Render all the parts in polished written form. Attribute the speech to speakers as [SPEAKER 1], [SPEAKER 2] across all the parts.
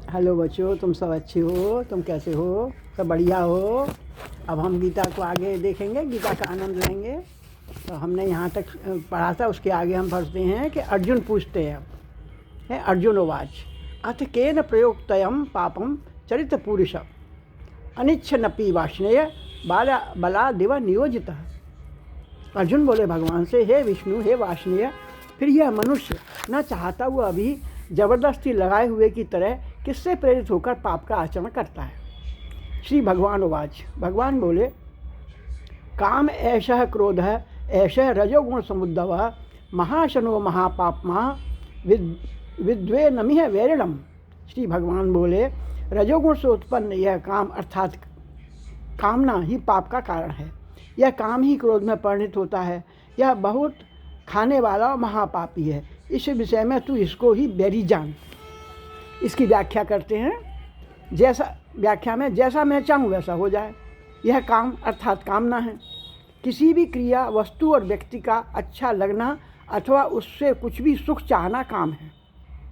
[SPEAKER 1] Hello बच्चों, तुम सब अच्छे हो? तुम कैसे हो? सब बढ़िया हो? अब हम गीता को आगे देखेंगे, गीता का आनंद लेंगे। तो हमने यहाँ तक पढ़ा था, उसके आगे हम पढ़ते हैं कि अर्जुन पूछते हैं। है अर्जुन उवाच अथ केन प्रयोक्तयं पापं चरित पुरुष अनिच्छनपि वाष्णेय बलादिव नियोजितः। अर्जुन बोले भगवान से, हे विष्णु, हे वाष्णेय, फिर यह मनुष्य न चाहता हुआ भी जबरदस्ती लगाए हुए की तरह किससे प्रेरित होकर पाप का आचरण करता है। श्री भगवान उवाच, भगवान बोले, काम ऐशः क्रोधः ऐशः रजोगुण समुद्भवः महाशनो महापाप्मा विद्वे नमिह वैरिणम। श्री भगवान बोले, रजोगुण से उत्पन्न यह काम अर्थात कामना ही पाप का कारण है। यह काम ही क्रोध में परिणत होता है। यह बहुत खाने वाला महापापी है। इस विषय में तू इसको ही बैरी जान। इसकी व्याख्या करते हैं, व्याख्या में जैसा मैं चाहूँ वैसा हो जाए। यह काम अर्थात कामना है। किसी भी क्रिया, वस्तु और व्यक्ति का अच्छा लगना अथवा उससे कुछ भी सुख चाहना काम है।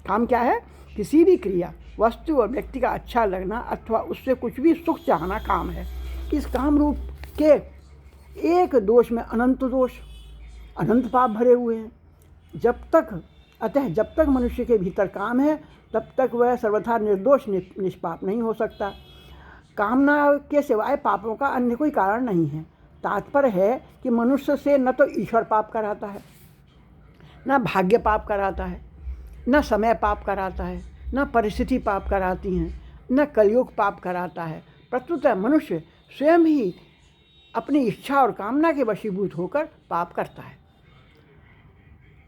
[SPEAKER 1] काम क्या है? किसी भी क्रिया, वस्तु और व्यक्ति का अच्छा लगना अथवा उससे कुछ भी सुख चाहना काम है। इस काम रूप के एक दोष में अनंत दोष, अनंत पाप भरे हुए हैं। जब तक मनुष्य के भीतर काम है, तब तक वह सर्वथा निर्दोष निष्पाप नहीं हो सकता। कामना के सिवाय पापों का अन्य कोई कारण नहीं है। तात्पर्य है कि मनुष्य से न तो ईश्वर पाप कराता है, न भाग्य पाप कराता है, न समय पाप कराता है, न परिस्थिति पाप कराती हैं, न कलयुग पाप कराता है। प्रत्युत मनुष्य स्वयं ही अपनी इच्छा और कामना के वशीभूत होकर पाप करता है।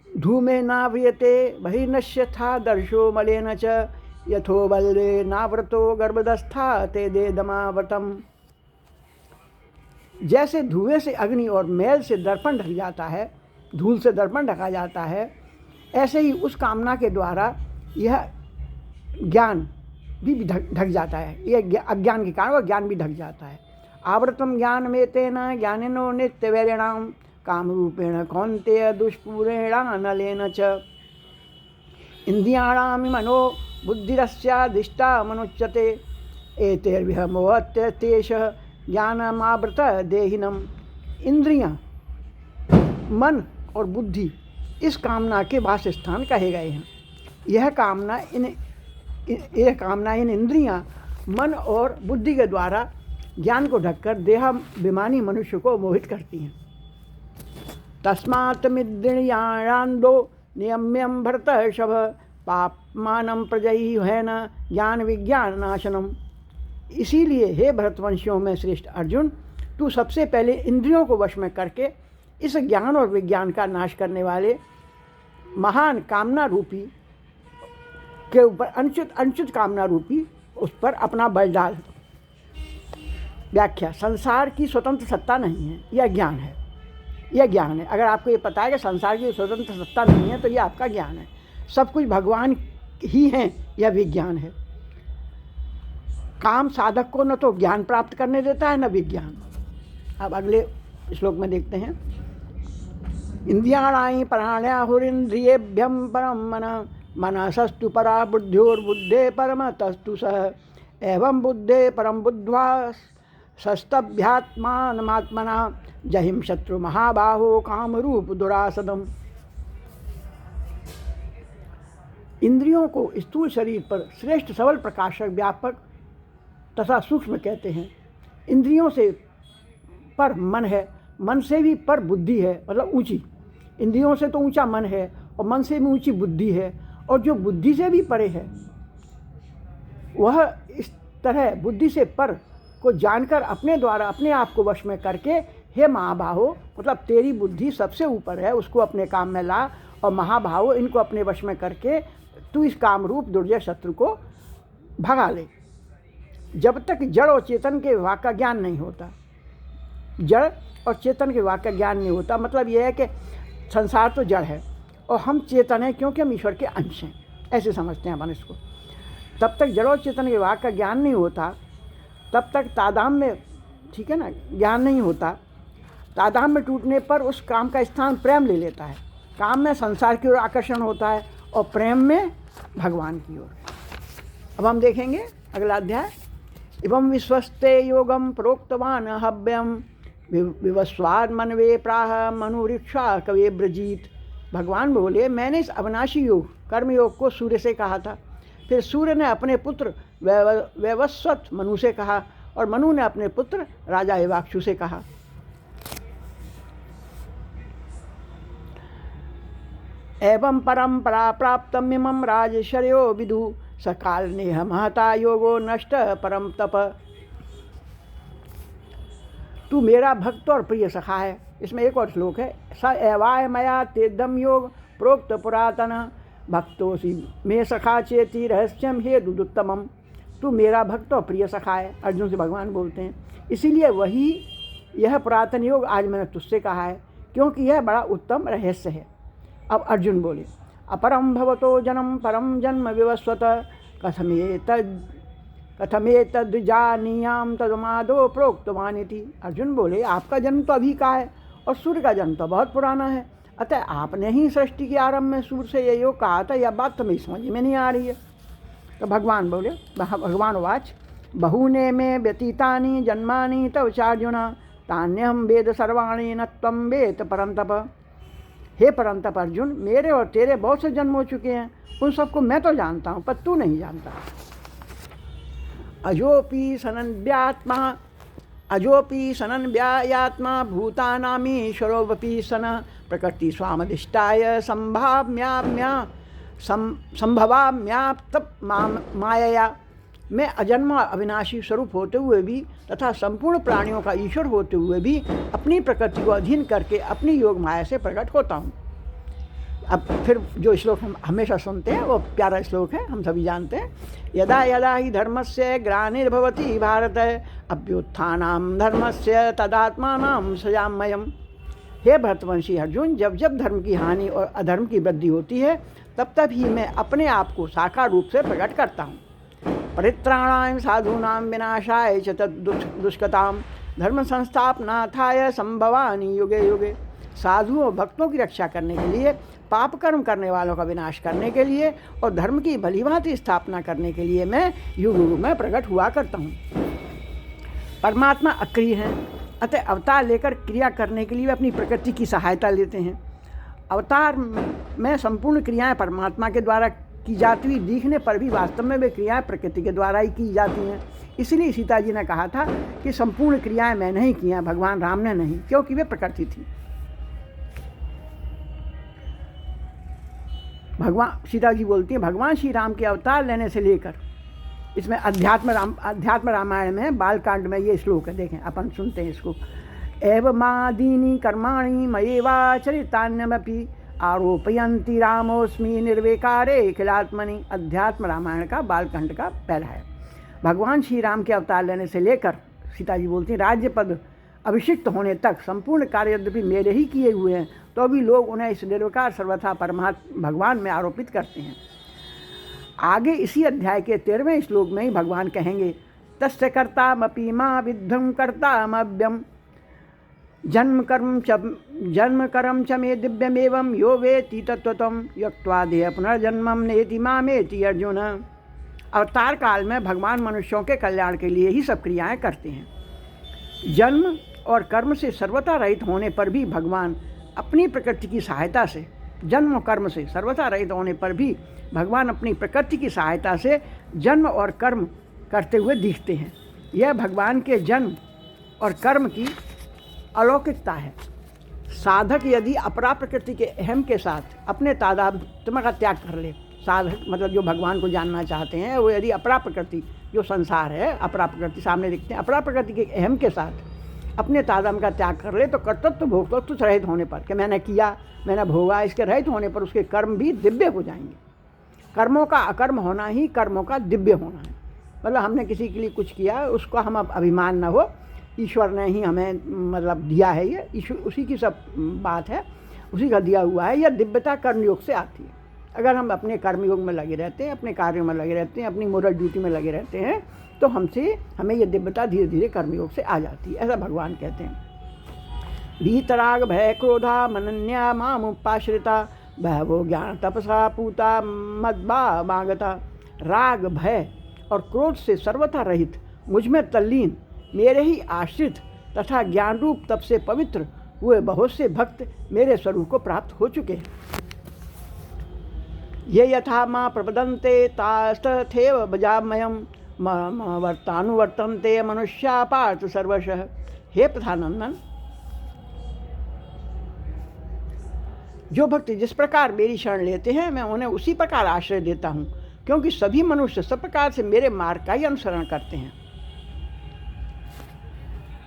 [SPEAKER 1] धूमे नाव्रियते बहिर्नश्यथा दर्शो मलेन च यथो बल्ले नाव्रतो गर्भदस्था ते देदमाव्रतम। जैसे धुएं से अग्नि और मैल से दर्पण ढक जाता है, धूल से दर्पण ढका जाता है, ऐसे ही उस कामना के द्वारा यह ज्ञान भी ढक जाता है। यह अज्ञान के कारण वह ज्ञान भी ढक जाता है। आवृतम ज्ञान में तेना ज्ञानिनो नित्य वैरिणाम काम रूपेण कौन्तेय दुष्पूरेणानलेन च इंद्रियाणां मनो बुद्धिरस्याधिष्ठा मनुच्यते एतैर्विहमोहत्यतेष ज्ञानमावृत देहिनम। इंद्रियां, मन और बुद्धि इस कामना के वासस्थान कहे गए हैं। यह कामना इन इंद्रियां, मन और बुद्धि के द्वारा ज्ञान को ढककर देहाभिमानी मनुष्य को मोहित करती हैं। तस्मात् मिद्रियाणान्दो नियम्यं भरतर्षभ पापमानं प्रजह्येन ज्ञान विज्ञान नाशनम। इसीलिए हे भरतवंशियों में श्रेष्ठ अर्जुन, तू सबसे पहले इंद्रियों को वश में करके इस ज्ञान और विज्ञान का नाश करने वाले महान कामना रूपी के ऊपर अनुचित कामना रूपी उस पर अपना बल डाल। व्याख्या, संसार की स्वतंत्र सत्ता नहीं है, यह ज्ञान है। यह ज्ञान है। अगर आपको ये पता है कि संसार की स्वतंत्र सत्ता नहीं है, तो यह आपका ज्ञान है। सब कुछ भगवान ही हैं, यह विज्ञान है। काम साधक को न तो ज्ञान प्राप्त करने देता है, न विज्ञान। अब अगले श्लोक में देखते हैं। इंद्रियाणां प्राण्याहुरिन्द्रियेभ्यं परम मनसस्तु परा बुद्ध्योर्बुद्धे परमतस्तु सः एवं बुद्धे परम बुद्ध्वा सस्तभ्यात्मानमात्मना जहिं शत्रु महाबाहो कामरूप दुरासदम। इंद्रियों को स्थूल शरीर पर श्रेष्ठ सबल प्रकाशक, व्यापक तथा सूक्ष्म कहते हैं। इंद्रियों से पर मन है, मन से भी पर बुद्धि है, मतलब ऊंची। इंद्रियों से तो ऊंचा मन है और मन से भी ऊंची बुद्धि है, और जो बुद्धि से भी परे है वह इस तरह बुद्धि से पर को जानकर अपने द्वारा अपने आप को वश में करके, हे महाबाहो, मतलब तेरी बुद्धि सबसे ऊपर है, उसको अपने काम में ला, और महाबाहो, इनको अपने वश में करके तू इस काम रूप दुर्जय शत्रु को भगा ले। जब तक जड़ और चेतन के विभाग का ज्ञान नहीं होता, जड़ और चेतन के विभाग का ज्ञान नहीं होता, मतलब यह है कि संसार तो जड़ है और हम चेतन हैं, क्योंकि हम ईश्वर के अंश हैं, ऐसे समझते हैं अपन इसको। तब तक जड़ और चेतन के विभाग का ज्ञान नहीं होता, तब तक तादाम में, ठीक है ना, ज्ञान नहीं होता। तादाम में टूटने पर उस काम का स्थान प्रेम ले लेता है। काम में संसार की ओर आकर्षण होता है और प्रेम में भगवान की ओर। अब हम देखेंगे अगला अध्याय। एवं विश्वस्ते योगम प्रोक्तवान हव्यम विवस्वाद मनवे प्राह मनुरीक्षा कवे ब्रजीत। भगवान बोले मैंने इस अविनाशी योग कर्म योग को सूर्य से कहा था, फिर सूर्य ने अपने पुत्र वैवस्वत मनु से कहा और मनु ने अपने पुत्र राजा इवाक्षु से कहा। एवं परंपरा प्राप्तम इमं राजश्रयो विदु सकाल नेह महता योगो नष्ट परम तप। तू मेरा भक्त और प्रिय सखा है। इसमें एक और श्लोक है, स एवाय मया तेदम योग प्रोक्त पुरातन भक्तोसी मे सखा चेती रहस्यम हे दुदुत्तमम। तू मेरा भक्त और प्रिय सखा है, अर्जुन से भगवान बोलते हैं, इसीलिए वही यह पुरातन योग आज मैंने तुझसे कहा है, क्योंकि यह बड़ा उत्तम रहस्य है। अब अर्जुन बोले, अपरम भवतो जन्म परम जन्म विवस्वत कथमेतद्जानीयाम तदमादो प्रोक्तवानिति। अर्जुन बोले आपका जन्म तो अभी का है और सूर्य का जन्म तो बहुत पुराना है, अतः आपने ही सृष्टि के आरंभ में सूर्य से ये योग कहा था, यह बात तो मेरी समझ में नहीं आ रही है। तो भगवान बोले, भगवान वाच बहूने में व्यतीतानि जन्मानि तव चार्जुना तान्यहम वेद सर्वाणि न त्वं वेद परंतप। हे परंतप अर्जुन, मेरे और तेरे बहुत से जन्म हो चुके हैं, उन सबको मैं तो जानता हूँ पर तू नहीं जानता। अजोपि सनन्व्यायात्मा भूतानामीश्वरोऽपि सन प्रकृति स्वामदिष्टाय संभवाम्याप्त मायया। मैं अजन्मा अविनाशी स्वरूप होते हुए भी तथा संपूर्ण प्राणियों का ईश्वर होते हुए भी अपनी प्रकृति को अधीन करके अपनी योग माया से प्रकट होता हूँ। अब फिर जो श्लोक हम हमेशा सुनते हैं वो प्यारा श्लोक है, हम सभी जानते हैं, यदा यदा ही धर्मस्य ग्लानिर्भवति भारत अभ्युत्थानं धर्मस्य तदात्मानं सृजाम्यहम्। हे भरतवंशी अर्जुन, जब जब धर्म की हानि और अधर्म की वृद्धि होती है तब तब ही मैं अपने आप को साकार रूप से प्रकट करता हूँ। परित्राणाय साधूनां विनाशाय च दुष्कृतां धर्म संस्थापनार्थाय संभवानि युगे युगे। साधुओं और भक्तों की रक्षा करने के लिए, पाप कर्म करने वालों का विनाश करने के लिए और धर्म की भलीभांति स्थापना करने के लिए मैं युग युग में प्रकट हुआ करता हूँ। परमात्मा अक्रिय हैं, अतः अवतार लेकर क्रिया करने के लिए वे अपनी प्रकृति की सहायता लेते हैं। अवतार में संपूर्ण क्रियाएं परमात्मा के द्वारा की जाती हुई दिखने पर भी वास्तव में वे क्रियाएं प्रकृति के द्वारा ही की जाती हैं। इसलिए सीता जी ने कहा था कि संपूर्ण क्रियाएं मैंने ही की हैं, भगवान राम ने नहीं, क्योंकि वे प्रकृति थी। भगवान सीता जी बोलती हैं, भगवान श्री राम के अवतार लेने से लेकर, इसमें अध्यात्म रामायण में बालकांड में ये श्लोक है, देखें अपन सुनते हैं इसको। एवमादीनि कर्माणि मयेवाचरितान्यमपि आरोपयन्ति रामोस्मि निर्विकारे अखिलात्मनि। अध्यात्म रामायण का बालकांड का पहला है। भगवान श्री राम के अवतार लेने से लेकर, सीता जी बोलती हैं, राज्य पद अभिषिक्त होने तक संपूर्ण कार्य यद्यपि मेरे ही किए हुए हैं तो भी लोग उन्हें इस निर्विकार सर्वथा परमात्मा भगवान में आरोपित करते हैं। आगे इसी अध्याय के 13वें श्लोक में ही भगवान कहेंगे, तस्य कर्तामपि मां विद्धं कर्तामव्यम जन्म कर्म च मे दिव्यमेवं यो वेत्ति तत्त्वतं यक्त्वा देह पुनर्जन्मं नेति मामेति अर्जुन। अवतार काल में भगवान मनुष्यों के कल्याण के लिए ही सब क्रियाएं करते हैं। जन्म और कर्म से सर्वथा रहित होने पर भी भगवान अपनी प्रकृति की सहायता से, जन्म और कर्म से सर्वथा रहित होने पर भी भगवान अपनी प्रकृति की सहायता से जन्म और कर्म करते हुए दिखते हैं। यह भगवान के जन्म और कर्म की अलौकिकता है। साधक यदि अपरा प्रकृति के अहम के साथ अपने तादात्म्य का त्याग कर ले, साधक मतलब जो भगवान को जानना चाहते हैं, वो यदि अपरा प्रकृति जो संसार है, अपरा प्रकृति सामने दिखते हैं, अपरा प्रकृति के अहम के साथ अपने तादात्म्य का त्याग कर ले तो कर्तृत्व भोक्तृत्व से रहित होने पर, कि मैंने किया, मैंने भोगा, इसके रहित होने पर उसके कर्म भी दिव्य हो जाएंगे। कर्मों का अकर्म होना ही कर्मों का दिव्य होना है। मतलब हमने किसी के लिए कुछ किया, उसका हम अब अभिमान न हो, ईश्वर ने ही हमें मतलब दिया है, ये ईश्वर उसी की सब बात है, उसी का दिया हुआ है। यह दिव्यता कर्मयोग से आती है। अगर हम अपने कर्मयोग में लगे रहते हैं, अपने कार्यों में लगे रहते हैं, अपनी मोरल ड्यूटी में लगे रहते हैं, तो हमें यह दिव्यता धीरे धीरे कर्मयोग से आ जाती है, ऐसा भगवान कहते हैं। भीतराग भय क्रोधा मनन्या मामुपाश्रिता बहवो ज्ञान तपसा पूता मद्भा मागता। राग भय और क्रोध से सर्वथा रहित, मुझ में तल्लीन, मेरे ही आश्रित तथा ज्ञान रूप तप से पवित्र हुए बहुत से भक्त मेरे स्वरूप को प्राप्त हो चुके हैं। ये यथा माँ प्रपदन्ते तास्तथैव भजाम्यहम् वर्तानुवर्तन्ते मनुष्या पार्थ सर्वशः। हे प्रधानंदन, जो भक्त जिस प्रकार मेरी शरण लेते हैं मैं उन्हें उसी प्रकार आश्रय देता हूँ, क्योंकि सभी मनुष्य सब प्रकार से मेरे मार्ग का ही अनुसरण करते हैं।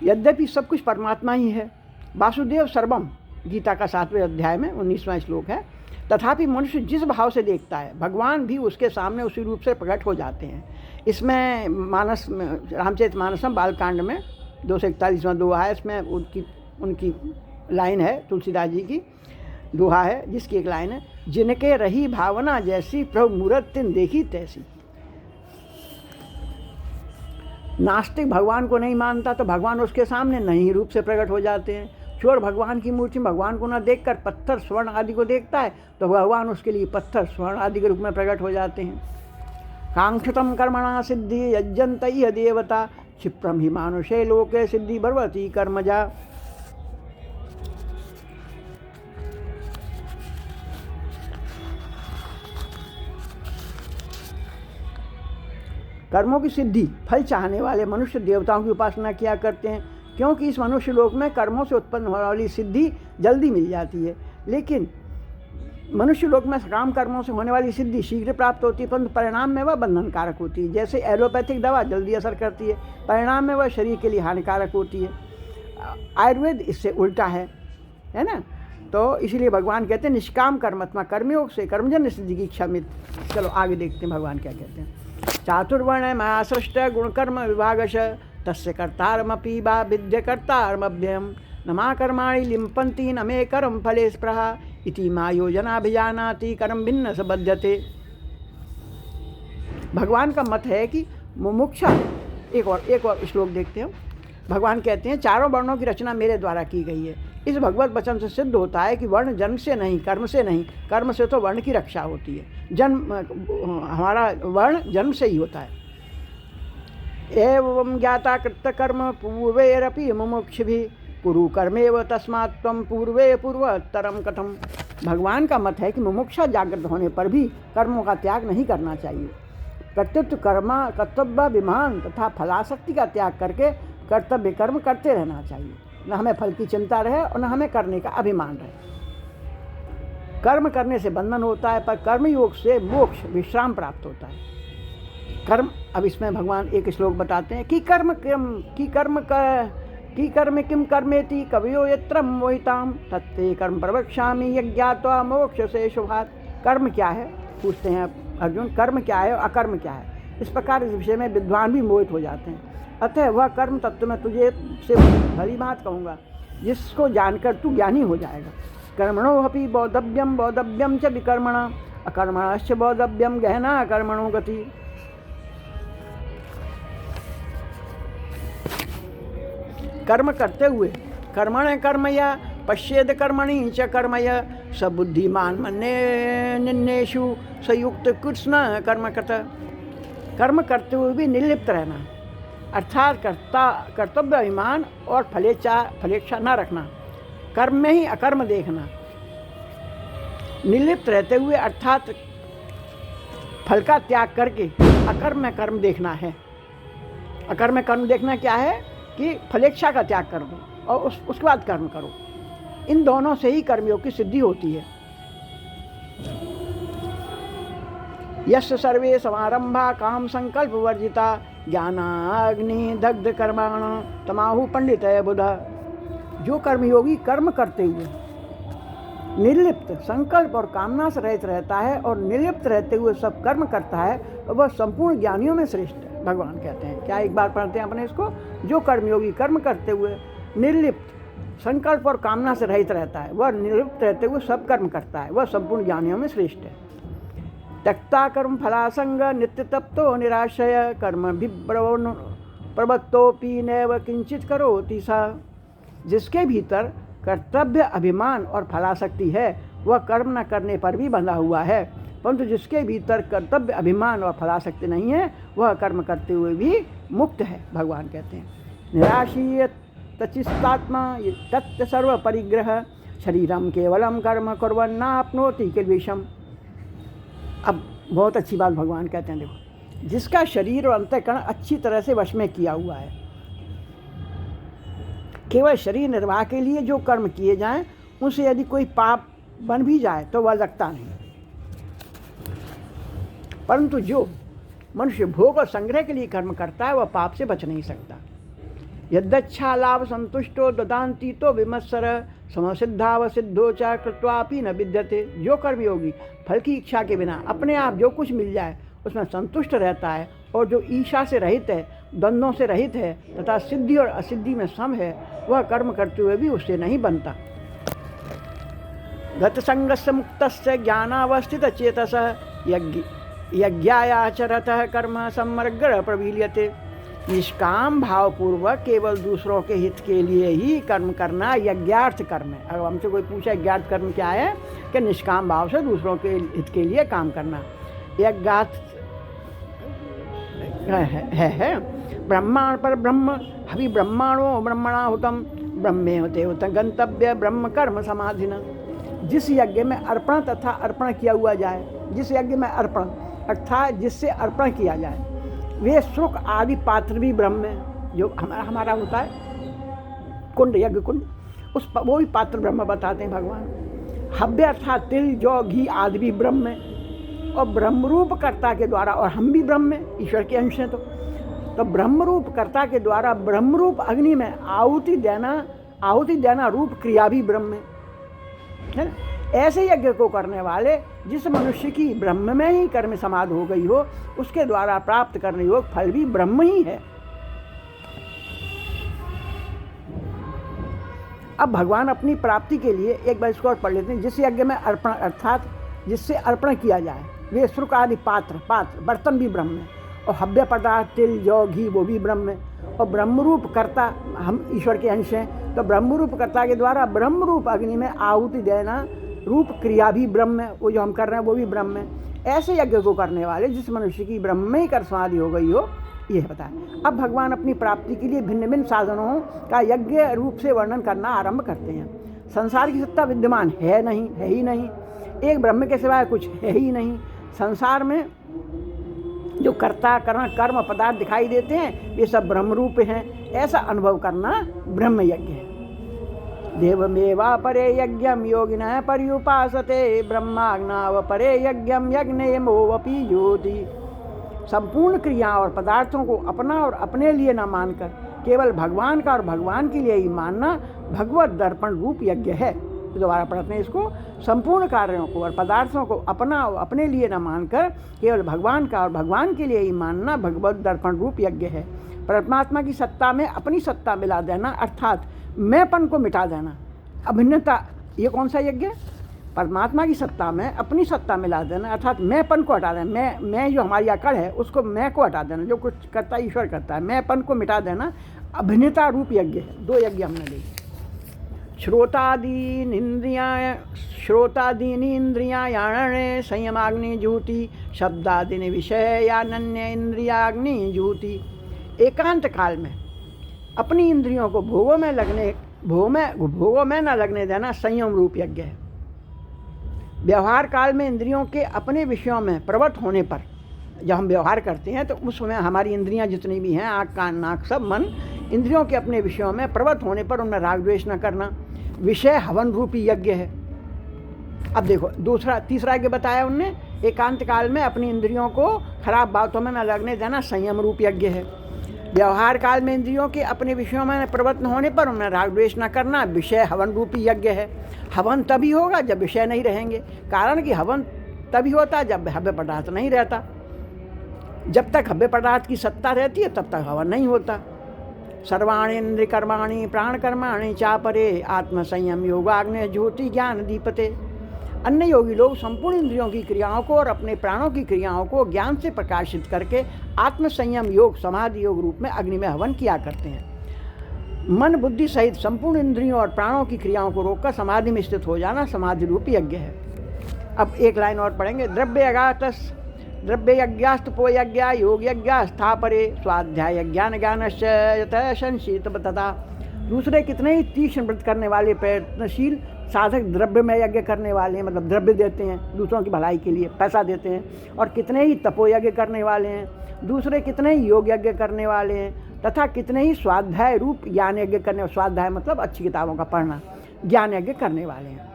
[SPEAKER 1] यद्यपि सब कुछ परमात्मा ही है, वासुदेव सर्वम, गीता का 7वें अध्याय में 19वां श्लोक है, तथापि मनुष्य जिस भाव से देखता है भगवान भी उसके सामने उसी रूप से प्रकट हो जाते हैं। इसमें मानस रामचरितमानसम बालकांड में 241वां दोहा है, इसमें उनकी लाइन है, तुलसीदास जी की दोहा है, जिसकी एक लाइन है, जिनके रही भावना जैसी प्रभु मूरत तिन देखी तैसी। नास्तिक भगवान को नहीं मानता तो भगवान उसके सामने नई रूप से प्रकट हो जाते हैं। चोर भगवान की मूर्ति भगवान को न देखकर पत्थर स्वर्ण आदि को देखता है तो भगवान उसके लिए पत्थर स्वर्ण आदि के रूप में प्रकट हो जाते हैं। कांक्षितम कर्मणा सिद्धि यज्जन्त इह देवता क्षिप्रम ही मानुषे लोके सिद्धि भगवती कर्मजा। कर्मों की सिद्धि फल चाहने वाले मनुष्य देवताओं की उपासना किया करते हैं, क्योंकि इस मनुष्य लोक में कर्मों से उत्पन्न होने वाली सिद्धि जल्दी मिल जाती है। लेकिन मनुष्य लोक में काम कर्मों से होने वाली सिद्धि शीघ्र प्राप्त होती है, परंतु परिणाम में वह बंधनकारक होती है। जैसे एलोपैथिक दवा जल्दी असर करती है, परिणाम में वह शरीर के लिए हानिकारक होती है। आयुर्वेद इससे उल्टा है ना। तो इसलिए भगवान कहते हैं निष्काम कर्मत्मा, कर्मयोग से कर्मजन्य सिद्धि की इच्छा में। चलो आगे देखते हैं भगवान क्या कहते हैं। चातुर्वर्ण मया सृष्ट गुणकर्म विभागश तस्य कर्तारमपि वा विद्य कर्तारमभ्ययम् नमा कर्माणि लिम्पन्ति न मे कर्म फले स्पृहा इति मा योजनाभिजानाति कर्म भिन्न स बध्यते। भगवान का मत है कि मुमुक्षा, एक और श्लोक देखते हैं। भगवान कहते हैं चारों वर्णों की रचना मेरे द्वारा की गई है। इस भगवत वचन से सिद्ध होता है कि वर्ण जन्म से नहीं, कर्म से नहीं, कर्म से तो वर्ण की रक्षा होती है। जन्म हमारा वर्ण जन्म से ही होता है। एवं ज्ञाता कृत कर्म पूर्वेरपि मुमुक्षुभिः कुरु कर्मेव तस्मात् त्वं पूर्वे पूर्वोत्तरम कथम। भगवान का मत है कि मुमुक्षा जागृत होने पर भी कर्मों का त्याग नहीं करना चाहिए। प्रत्युत कर्तव्याभिमान तथा फलासक्ति का त्याग करके कर्तव्य कर्म करते रहना चाहिए। न हमें फल की चिंता रहे और न हमें करने का अभिमान रहे। कर्म करने से बंधन होता है, पर कर्मयोग से मोक्ष विश्राम प्राप्त होता है। कर्म, अब इसमें भगवान एक श्लोक बताते हैं कि कर्म किम कर्मेति कवयो यत्रम मोहिताम तत्ते कर्म प्रवक्ष्यामि यज्ञात्वा मोक्ष से शुभात्। कर्म क्या है पूछते हैं अर्जुन, कर्म क्या है और अकर्म क्या है। इस प्रकार इस विषय में विद्वान भी मोहित हो जाते हैं। अतः वह कर्म तत्व में तुझे से भली बात कहूँगा, जिसको जानकर तू ज्ञानी हो जाएगा। कर्मणो अपि बौद्धव्यम च विकर्मणा अकर्मणश्च बौद्धव्यम गहना कर्मणो गति। कर्म करते हुए कर्मण कर्मया पश्येद कर्मणि च कर्मय स बुद्धिमान मन्ये निन्नेषु संयुक्त कृष्ण कर्मकृत। कर्म करते हुए भी निर्लिप्त रहना, अर्थात कर्तव्य अभिमान और फलेच्छा न रखना, कर्म में ही अकर्म देखना। निर्लिप्त रहते हुए अर्थात फल का त्याग करके अकर्म में कर्म देखना है। अकर्म में कर्म देखना क्या है कि फलेच्छा का त्याग कर दो और उसके बाद कर्म करो। इन दोनों से ही कर्मयोग की सिद्धि होती है। यस्य सर्वे समारंभा काम संकल्प वर्जिता ज्ञानाग्नि दग्ध कर्माण तमाहु पंडित बुधा। जो कर्मयोगी कर्म करते हुए निर्लिप्त, संकल्प और कामना से रहित रहता है और निर्लिप्त रहते हुए सब कर्म करता है, वह संपूर्ण ज्ञानियों में श्रेष्ठ है। भगवान कहते हैं, क्या एक बार पढ़ते हैं अपने इसको, जो कर्मयोगी कर्म करते हुए निर्लिप्त, संकल्प और कामना से रहित रहता है, वह निर्लिप्त रहते हुए सब कर्म करता है, वह संपूर्ण ज्ञानियों में श्रेष्ठ है। त्यक्ता कर्म फलासंग नित्य तप्तो निराशय कर्म प्रवत्तोपि नैव किंचित करोति सा। जिसके भीतर कर्तव्य अभिमान और फलासक्ति है, वह कर्म न करने पर भी बंधा हुआ है, परंतु जिसके भीतर कर्तव्य, अभिमान और फलासक्ति नहीं है वह कर्म करते हुए भी मुक्त है। भगवान कहते हैं निराशीय तचिस्तात्मा तत्व सर्व परिग्रह शरीरम केवलम कर्म कुर्वन् नाप्नोति किल्बिषम्। अब बहुत अच्छी बात भगवान कहते हैं, देखो जिसका शरीर और अंतःकरण अच्छी तरह से वश में किया हुआ है, केवल शरीर निर्वाह के लिए जो कर्म किए जाएं उनसे यदि कोई पाप बन भी जाए तो वह लगता नहीं, परंतु जो मनुष्य भोग और संग्रह के लिए कर्म करता है वह पाप से बच नहीं सकता। यद्दच्छा लाभ संतुष्टो ददांती तो विमत्सर समसिद्धाव सिद्धो च कृत्वापि न विद्यते। जो कर्मयोगी फल की इच्छा के बिना अपने आप जो कुछ मिल जाए उसमें संतुष्ट रहता है और जो ईर्ष्या से रहित है, द्वंद्वों से रहित है तथा सिद्धि और असिद्धि में सम है, वह कर्म करते हुए भी उससे नहीं बनता। गतसंगस्य मुक्तस्य ज्ञानावस्थित चेतस यज्ञायाचरतः कर्म सम्मग्र प्रवील्यते। निष्काम भावपूर्वक केवल दूसरों के हित के लिए ही कर्म करना यज्ञार्थ कर्म है। अगर हमसे कोई पूछे यज्ञार्थ कर्म क्या है, कि निष्काम भाव से दूसरों के हित के लिए काम करना। यज्ञार्थ है ब्रह्मांड पर ब्रह्म हवि ब्रह्माणो ब्रह्मणा हुतम ब्रह्मे होते हुतम गंतव्य ब्रह्म कर्म समाधिना। जिस यज्ञ में अर्पण तथा अर्पण किया हुआ जाए, जिस यज्ञ में अर्पण अर्थात जिससे अर्पण किया जाए, वे सुख आदि पात्र भी ब्रह्म है। जो हमारा होता है कुंड, यज्ञ कुंड, वो भी पात्र ब्रह्म बताते हैं भगवान। हव्य अर्थात तिल जौ घी आदि भी ब्रह्म है और ब्रह्मरूप कर्ता के द्वारा, और हम भी ब्रह्म हैं, ईश्वर के अंश हैं। तो ब्रह्मरूप कर्ता के द्वारा ब्रह्मरूप अग्नि में आहुति देना रूप क्रिया भी ब्रह्म है ना। ऐसे यज्ञ को करने वाले जिस मनुष्य की ब्रह्म में ही कर्म समाधि हो गई हो, उसके द्वारा प्राप्त करने योग्य फल भी ब्रह्म ही है। अब भगवान अपनी प्राप्ति के लिए एक बार इसको और पढ़ लेते हैं। जिस यज्ञ में अर्पण अर्थात जिससे अर्पण किया जाए, वे शुक्र आदि पात्र बर्तन भी ब्रह्म है, और हव्य पदार्थ तिल जौ घी वो भी ब्रह्म है। और ब्रह्मरूप कर्ता, हम ईश्वर के अंश हैं, तो ब्रह्मरूप कर्ता के द्वारा ब्रह्मरूप अग्नि में आहुति देना रूप क्रिया भी ब्रह्म है, वो जो हम कर रहे हैं वो भी ब्रह्म है। ऐसे यज्ञ को करने वाले जिस मनुष्य की ब्रह्म में ही कर्म समाधि हो गई हो, यह बताएं। अब भगवान अपनी प्राप्ति के लिए भिन्न भिन्न साधनों का यज्ञ रूप से वर्णन करना आरंभ करते हैं। संसार की सत्ता विद्यमान है ही नहीं, एक ब्रह्म के सिवाय कुछ है ही नहीं। संसार में जो कर्ता करण कर्म पदार्थ दिखाई देते हैं ये सब ब्रह्मरूप हैं, ऐसा अनुभव करना ब्रह्म यज्ञ है। देवमेवा परे यज्ञम योगिनः पर्युपासते ब्रह्माग्नाव परे यज्ञम यज्ञेमोवपि ज्योति। संपूर्ण क्रिया और पदार्थों को अपना और अपने लिए न मानकर केवल भगवान का और भगवान के लिए ही मानना भगवत दर्पण रूप यज्ञ है। दोबारा पढ़ते हैं इसको। संपूर्ण कार्यों को और पदार्थों को अपना और अपने लिए न मानकर केवल भगवान का और भगवान के लिए ही मानना भगवत दर्पण रूप यज्ञ है। परमात्मा की सत्ता में अपनी सत्ता मिला देना अर्थात मैंपन को मिटा देना, अभिन्नता, ये कौन सा यज्ञ है? परमात्मा की सत्ता में अपनी सत्ता मिला देना अर्थात मैंपन को हटा देना। मैं जो हमारी अकड़ है उसको मैं को हटा देना, जो कुछ करता है ईश्वर करता है, मैंपन को मिटा देना अभिन्नता रूप यज्ञ है। दो यज्ञ हमने देखे। श्रोतादीनी इंद्रियाणने संयमाग्नि जूति शब्दादिनि विषयानन्य इंद्रियाग्नि जूति। एकांत काल में अपनी इंद्रियों को भोगों में न लगने देना संयम रूप यज्ञ है। व्यवहार काल में इंद्रियों के अपने विषयों में प्रवृत्त होने पर, जब हम व्यवहार करते हैं तो उसमें हमारी इंद्रियां जितनी भी हैं, आँख कान नाक सब मन, इंद्रियों के अपने विषयों में प्रवृत्त होने पर उनमें राग द्वेष न करना विषय हवन रूपी यज्ञ है। अब देखो तीसरा यज्ञ बताया उनने, एकांत काल में अपनी इंद्रियों को खराब बातों में न लगने देना संयम रूप यज्ञ है। व्यवहार काल में इंद्रियों के अपने विषयों में प्रवृत्त होने पर उनमें राग द्वेष न करना विषय हवन रूपी यज्ञ है। हवन तभी होगा जब विषय नहीं रहेंगे, कारण कि हवन तभी होता है जब हव्य पदार्थ नहीं रहता। जब तक हव्य पदार्थ की सत्ता रहती है तब तक हवन नहीं होता। सर्वाणि इंद्रिय कर्माणि प्राण कर्माणि चापरे आत्मसंयम योगाग्नि ज्योति ज्ञान दीपते। अन्य योगी लोग संपूर्ण इंद्रियों की क्रियाओं को और अपने प्राणों की क्रियाओं को ज्ञान से प्रकाशित करके आत्मसंयम योग समाधि योग रूप में अग्नि में हवन किया करते हैं। मन बुद्धि सहित संपूर्ण इंद्रियों और प्राणों की क्रियाओं को रोककर समाधि में स्थित हो जाना समाधि रूप यज्ञ है। अब एक लाइन और पढ़ेंगे। द्रव्य यज्ञातस द्रव्य यज्ञास्तपो यज्ञ योग यज्ञ स्थापरे स्वाध्याय ज्ञान ज्ञानश्च यतः संशीत तथा। दूसरे कितने ही तीक्ष्ण व्रत करने वाले प्रयत्नशील साधक द्रव्य में यज्ञ करने वाले हैं, मतलब द्रव्य देते हैं दूसरों की भलाई के लिए, पैसा देते हैं। और कितने ही तपोयज्ञ करने वाले हैं, दूसरे कितने ही योग यज्ञ करने वाले हैं, तथा कितने ही स्वाध्याय रूप ज्ञान यज्ञ करने, स्वाध्याय मतलब अच्छी किताबों का पढ़ना, ज्ञान यज्ञ करने वाले हैं।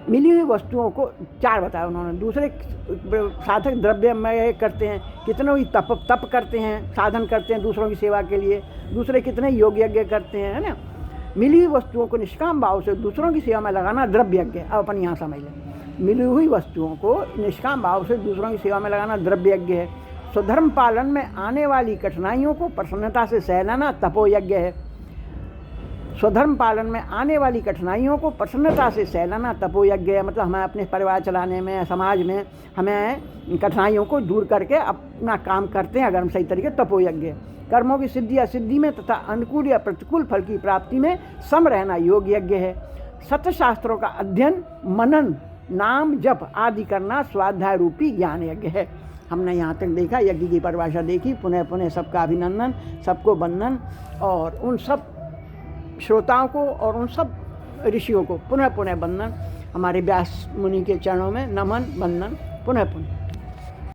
[SPEAKER 1] मिली हुई वस्तुओं को 4 बताया उन्होंने। दूसरे साधक द्रव्यमय करते हैं, कितने ही तप करते हैं, साधन करते हैं दूसरों की सेवा के लिए। दूसरे कितने योग यज्ञ करते हैं, है ना। मिली हुई वस्तुओं को निष्काम भाव से दूसरों की सेवा में लगाना द्रव्य यज्ञ। अब अपन यहाँ समझ लें, मिली हुई वस्तुओं को निष्काम भाव से दूसरों की सेवा में लगाना द्रव्य यज्ञ है। स्वधर्म पालन में आने वाली कठिनाइयों को प्रसन्नता से सह लेना तपो यज्ञ है। स्वधर्म पालन में आने वाली कठिनाइयों को प्रसन्नता से सह लेना तपो यज्ञ है। मतलब हमें अपने परिवार चलाने में, समाज में हमें कठिनाइयों को दूर करके अपना काम करते हैं अगर हम सही तरीके, तपो यज्ञ है। कर्मों की सिद्धि असिद्धि में तथा अनुकूल या प्रतिकूल फल की प्राप्ति में सम रहना योग यज्ञ है। सत्य शास्त्रों का अध्ययन, मनन, नाम जप आदि करना स्वाध्याय रूपी ज्ञान यज्ञ है। हमने यहाँ तक देखा, यज्ञ की परिभाषा देखी। पुनः पुनः सबका अभिनंदन, सबको वंदन, और उन सब श्रोताओं को और उन सब ऋषियों को पुनः पुनः वंदन। हमारे व्यास मुनि के चरणों में नमन वंदन पुनः पुनः।